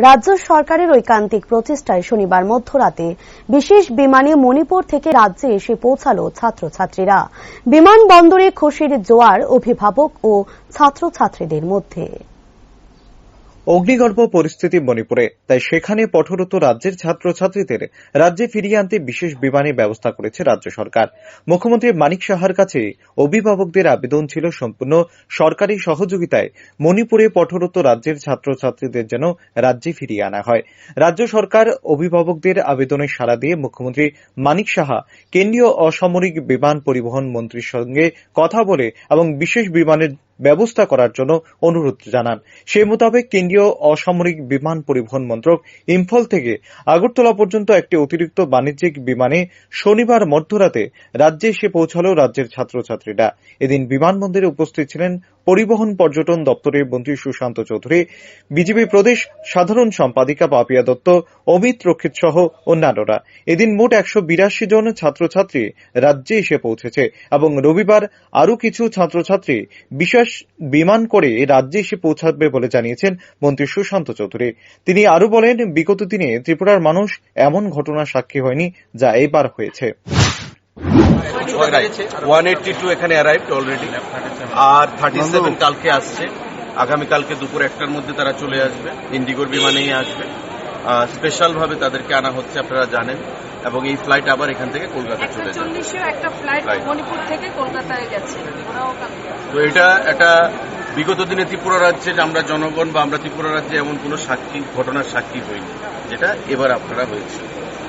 রাজ্য সরকারের ঐকান্তিক প্রচেষ্টায় শনিবার মধ্যরাতে বিশেষ বিমানে মণিপুর থেকে রাজ্যে এসে পৌঁছালো ছাত্রছাত্রীরা। বিমানবন্দরে খুশির জোয়ার অভিভাবক ও ছাত্রছাত্রীদের মধ্যে। অগ্নিগর্ভ পরিস্থিতি মণিপুরে, তাই সেখানে কঠোরত রাজ্যের ছাত্রছাত্রীদের রাজ্যে ফিরিয়ে আনতে বিশেষ বিমানের ব্যবস্থা করেছে রাজ্য সরকার। মুখ্যমন্ত্রী মানিক সাহার কাছে অভিভাবকদের আবেদন ছিল সম্পূর্ণ সরকারি সহযোগিতায় মণিপুরে কঠোরত রাজ্যের ছাত্রছাত্রীদের যেন রাজ্যে ফিরিয়ে আনা হয়। রাজ্য সরকার অভিভাবকদের আবেদনে সাড়া দিয়ে মুখ্যমন্ত্রী মানিক সাহা কেন্দ্রীয় অসামরিক বিমান পরিবহন মন্ত্রীর সঙ্গে কথা বলে এবং বিশেষ বিমানের ব্যবস্থা করার জন্য অনুরোধ জানান। সেই মোতাবেক কেন্দ্রীয় অসামরিক বিমান পরিবহন মন্ত্রক ইম্ফল থেকে আগরতলা পর্যন্ত একটি অতিরিক্ত বাণিজ্যিক বিমানে শনিবার মধ্যরাতে রাজ্যে এসে পৌঁছালো রাজ্যের ছাত্রছাত্রীরা। এদিন বিমানবন্দরে উপস্থিত ছিলেন পরিবহন পর্যটন দপ্তরের মন্ত্রী সুশান্ত চৌধুরী, বিজেপি প্রদেশ সাধারণ সম্পাদিকা পাপিয়া দত্ত, অমিত রক্ষিত সহ অন্যান্যরা। এদিন মোট 182 জন ছাত্রছাত্রী রাজ্যে এসে পৌঁছেছে এবং রবিবার আরও কিছু ছাত্রছাত্রী বিশেষ বিমান করে রাজ্যে এসে পৌঁছাবে বলে জানিয়েছেন মন্ত্রী সুশান্ত চৌধুরী। তিনি আরও বলেন, বিগত দিনে ত্রিপুরার মানুষ এমন ঘটনার সাক্ষী হয়নি যা এবার হয়েছে। 182 এখানে অ্যারাইভড অলরেডি, আর 37 কালকে আসছে। আগামীকালকে দুপুর 1টার মধ্যে তারা চলে আসবে, ইন্ডিগোর বিমানেই আসবে। স্পেশাল ভাবে তাদেরকে আনা হচ্ছে, আপনারা জানেন, এবং এই ফ্লাইট আবার এখান থেকে কলকাতা চলে যাবে। 140 একটা ফ্লাইট মণিপুর থেকে কলকাতায় গেছে। তো এটা একটা বিগত দিনে ত্রিপুরা রাজ্যের আমরা জনগণ বা আমরা ত্রিপুরা রাজ্যে এমন কোনো ঘটনার সাক্ষী হইনি, যেটা এবার আপনারা হয়েছে।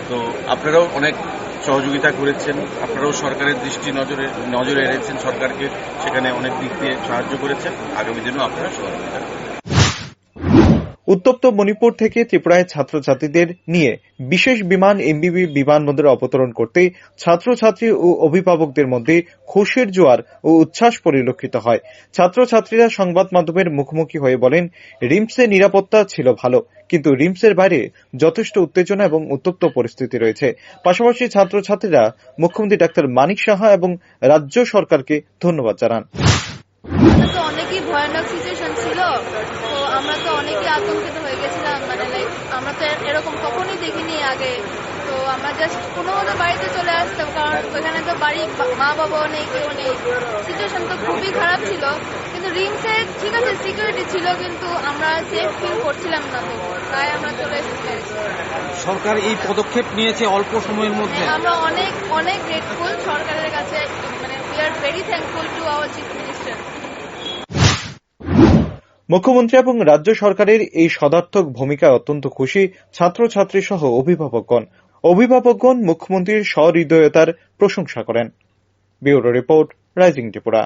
তো আপনারাও অনেক সহযোগিতা করেছেন, আপনারাও সরকারের দৃষ্টি নজরে এনেছেন, সরকারকে সেখানে অনেক দিক দিয়ে সাহায্য করেছেন। আগামী দিনেও আপনারা সহযোগিতা করবেন। উত্তপ্ত মণিপুর থেকে ত্রিপুরায় ছাত্রছাত্রীদের নিয়ে বিশেষ বিমান এমবিবি বিমানবন্দরে অবতরণ করতে ছাত্রছাত্রী ও অভিভাবকদের মধ্যে খুশির জোয়ার ও উচ্ছ্বাস পরিলক্ষিত হয়। ছাত্রছাত্রীরা সংবাদ মাধ্যমের মুখোমুখি হয়ে বলেন, রিমসে নিরাপত্তা ছিল ভালো, কিন্তু রিমসের বাইরে যথেষ্ট উত্তেজনা এবং উত্তপ্ত পরিস্থিতি রয়েছে। পাশাপাশি ছাত্রছাত্রীরা মুখ্যমন্ত্রী ডাক্তার মানিক সাহা এবং রাজ্য সরকারকে ধন্যবাদ জানান। অনেকই ভয়ানক সিচুয়েশন ছিল, তো আমরা তো অনেকই আতঙ্কিত হয়ে গেছিলাম। মানে লাইক আমরা তো এরকম কখনোই দেখিনি আগে। তো আমরা জাস্ট কোনো মতো বাড়িতে চলে আসতাম, কারণ ওখানে তো বাড়ি মা বাবাও নেই, কেউ নেই। সিচুয়েশন তো খুবই খারাপ ছিল, কিন্তু রিমসে ঠিক আছে সিকিউরিটি ছিল, কিন্তু আমরা সেফ ফিল করছিলাম না, তো তাই আমরা চলে এসেছি। সরকার এই পদক্ষেপ নিয়েছে অল্প সময়ের মধ্যে, আমরা অনেক অনেক গ্রেটফুল সরকারের কাছে। মানে we are very thankful to our chief minister. মুখ্যমন্ত্রী এবং রাজ্য সরকারের এই সদার্থক ভূমিকায় অত্যন্ত খুশি ছাত্রছাত্রী সহ অভিভাবকগণ মুখ্যমন্ত্রীর সহৃদয়তার প্রশংসা করেন। Bureau report, rising Tripura.